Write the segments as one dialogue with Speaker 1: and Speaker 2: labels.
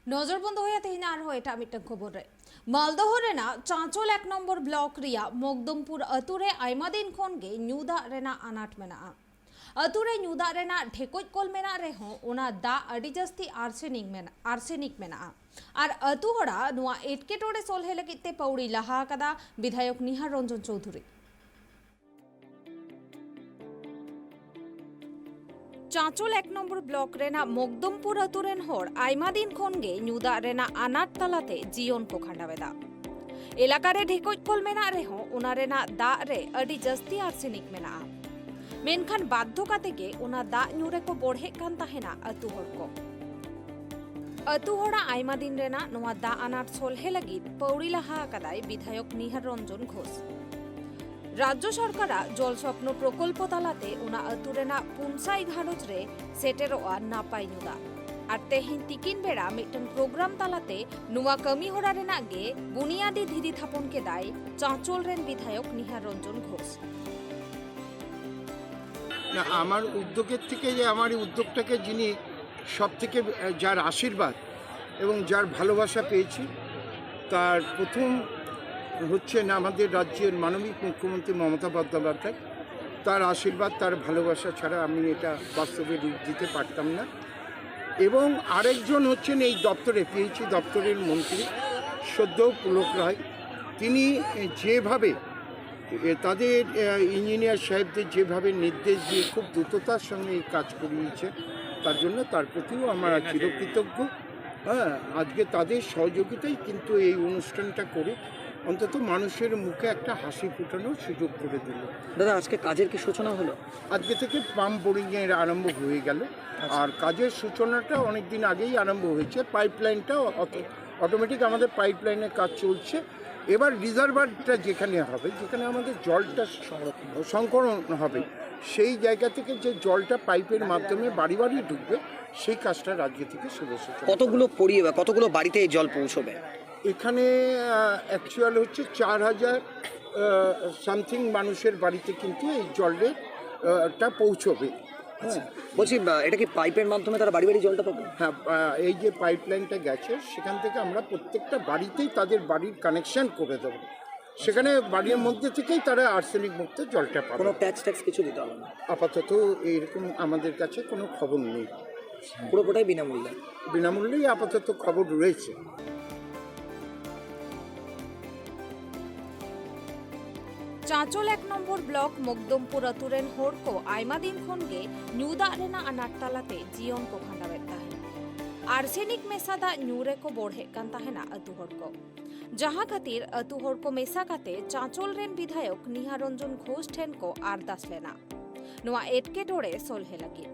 Speaker 1: नजरबंद हो तेहना एटा मिटन खबर रे मालदह रेना चांचल 1 नम्बर ब्लॉक रिया मगदमपुर अतुरे आयमा दिन खन गे न्यूदा रेना अनाट मेना अतुरे न्यूदा रेना ढेकोज कल मेना रेहो ओना दा अडी जस्ती आर्सेनिक मेना और अतु हड़ा नुआ एटकेटोड़े सोल्हे लगिते पौड़ी लहा कदा विधायक निहार रंजन चौधुरी चांचल 1 नम्बर ब्लॉक रेना मगदमपुर अतुरेन होर आयमा दिन खन गे न्यूदा रेना अनाट तलाते जीवन को खांडावेदा एलाका रे ढेकोज कल मेना रेहो ओना रेना दा रे अडी जस्ती आर्सेनिक मेना मेनखान बाध्य काते गे ओना दा न्यूरे को बढ़े कान ताहेना अतु होर को अतु होड़ा आयमा दिन रेना नोआ दा अनाट सोल्हे लगित पौड़ी लहा कदाय विधायक निहार रंजन घोष राज्य सरकार जल स्वप्न प्रकल्प तालाते उना अतुरेना पुनसाई घारज रे सेटेरोआ नापाई नुदा और तेहिन तिकिन बेड़ा मिटन प्रोग्राम तालाते नुआ कमी होड़ा रेना गे बुनियादी धीरी थापन के दाय चांचल रेन विधायक निहार रंजन घोष
Speaker 2: না আমার উদ্যোগের থেকে যে আমার এই উদ্যোগটাকে যিনি সবথেকে যার আশীর্বাদ এবং যার ভালোবাসা পেয়েছি তার প্রথম হচ্ছেন আমাদের রাজ্যের মাননীয় মুখ্যমন্ত্রী মমতা বন্দ্যোপাধ্যায়। তার আশীর্বাদ তার ভালোবাসা ছাড়া আমি এটা বাস্তবে রূপ দিতে পারতাম না। এবং আরেকজন হচ্ছেন এই দপ্তরে পিএইচই দপ্তরের মন্ত্রী সদ্য পুলক রায়। তিনি যেভাবে তাদের ইঞ্জিনিয়ার সাহেবদের যেভাবে নির্দেশ দিয়ে খুব দ্রুততার সঙ্গে এই কাজ করিয়েছে তার জন্য তার প্রতিও আমরা চিরকৃতজ্ঞ। আজকে তাদের সহযোগিতাই কিন্তু এই অনুষ্ঠানটা করে অন্তত মানুষের মুখে একটা হাসি ফোটানোর সুযোগ করে দিল।
Speaker 3: দাদা আজকে কাজের কি সূচনা হলো?
Speaker 2: আজকে থেকে পাম্প বোরিংয়ের আরম্ভ হয়ে গেল। আর কাজের সূচনাটা অনেক দিন আগেই আরম্ভ হয়েছে। পাইপলাইনটা অটোমেটিক আমাদের পাইপলাইনের কাজ চলছে। এবার রিজার্ভারটা যেখানে হবে, যেখানে আমাদের জলটা সংকলন হবে, সেই জায়গা থেকে যে জলটা পাইপের মাধ্যমে বাড়ি বাড়ি ঢুকবে সেই কাজটা রাজ্য থেকে শুরু হচ্ছে।
Speaker 3: কতগুলো বাড়িতে এই জল পৌঁছবে?
Speaker 2: এখানে অ্যাকচুয়াল হচ্ছে 4000 সামথিং মানুষের বাড়িতে কিন্তু এই জলটা পৌঁছবে।
Speaker 3: বলছি এটা কি পাইপের মাধ্যমে তারা বাড়ি বাড়ি জলটা পাবে?
Speaker 2: হ্যাঁ, এই যে পাইপলাইনটা গেছে সেখান থেকে আমরা প্রত্যেকটা বাড়িতেই তাদের বাড়ির কানেকশন করে দেবো। সেখানে বাড়ির মধ্যে থেকেই তারা আর্সেনিক মুক্ত জলটা পাবে।
Speaker 3: কোনো ট্যাক্স কিছু দিতে হবে না?
Speaker 2: আপাতত এরকম আমাদের কাছে কোনো খবর নেই।
Speaker 3: পুরোটাই
Speaker 2: বিনামূল্যেই আপাতত খবর রয়েছে।
Speaker 1: चांचल 1 नम्बर ब्लॉक मगदमपुर अतुरेन होर को आयमा दिन खन गे न्यूदा रेना अनाट तालाते जीवन को खांडावेता है आर्सेनिक मेसा दा न्यूरे को बढ़े कान ताहेना अतु होर को जहां खातिर अतु होर को मेसा काते चांचल रेन विधायक निहार रंजन घोष ठेन को आरदास लेना नोआ एटकेटोड़े सोल्हे लगी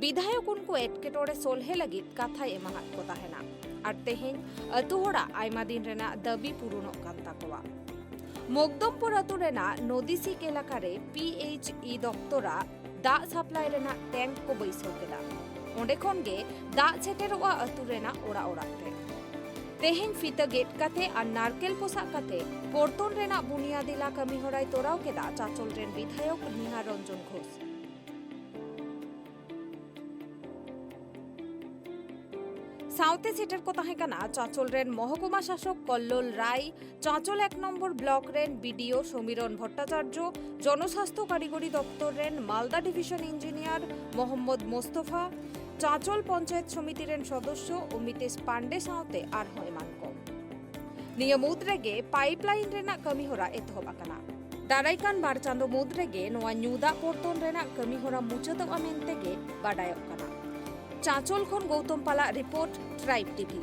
Speaker 1: विधायक उनको एटकेटोड़े सोल्हे लगी कथा एमाहात को ताहेना और तेहेन अतु होड़ा आयमा दिन रेना दाबी पूर्ण कान ताकोवा मगदमपुर अतुरेना नदीसिक एलाकारे पीएचई दफ्तरा दा सप्लाई रेना टैंक को बैसो केदा ओंडे खन गे दा सेटेरोआ अतुरेना ओड़ा ओड़ाते तेहेन फिता गेट काते और नारकेल पोसा काते पोर्तन रेना बुनियादिला कमी होराय तोराव केदा चांचल रेन विधायक निहार रंजन घोष साउथे सीटर को ताहेकाना चांचल रेन महकुमा शासक कल्लोल राय चांचल 1 नम्बर ब्लॉक रेन बीडीओ समीरन भट्टाचार्य जनस्वास्थ्य कारिगरी दफ्तर रेन मालदा डिविजन इंजिनियर मोहम्मद मोस्तफा चांचल पंचायत समिति रेन सदस्य अमितेश पांडे साउते आर एमान को निया मुद्रेगे पाइपलाइन रेना कमी होरा एतहबाकाना दारायकान बारचांदो मुद्रेगे नोआ न्यूदा पोर्तन रेना कमी होरा मुचादोआ मेनतेगे बाडायक काना चांचल खन गौतम पाला रिपोर्ट ट्राइब टीवी।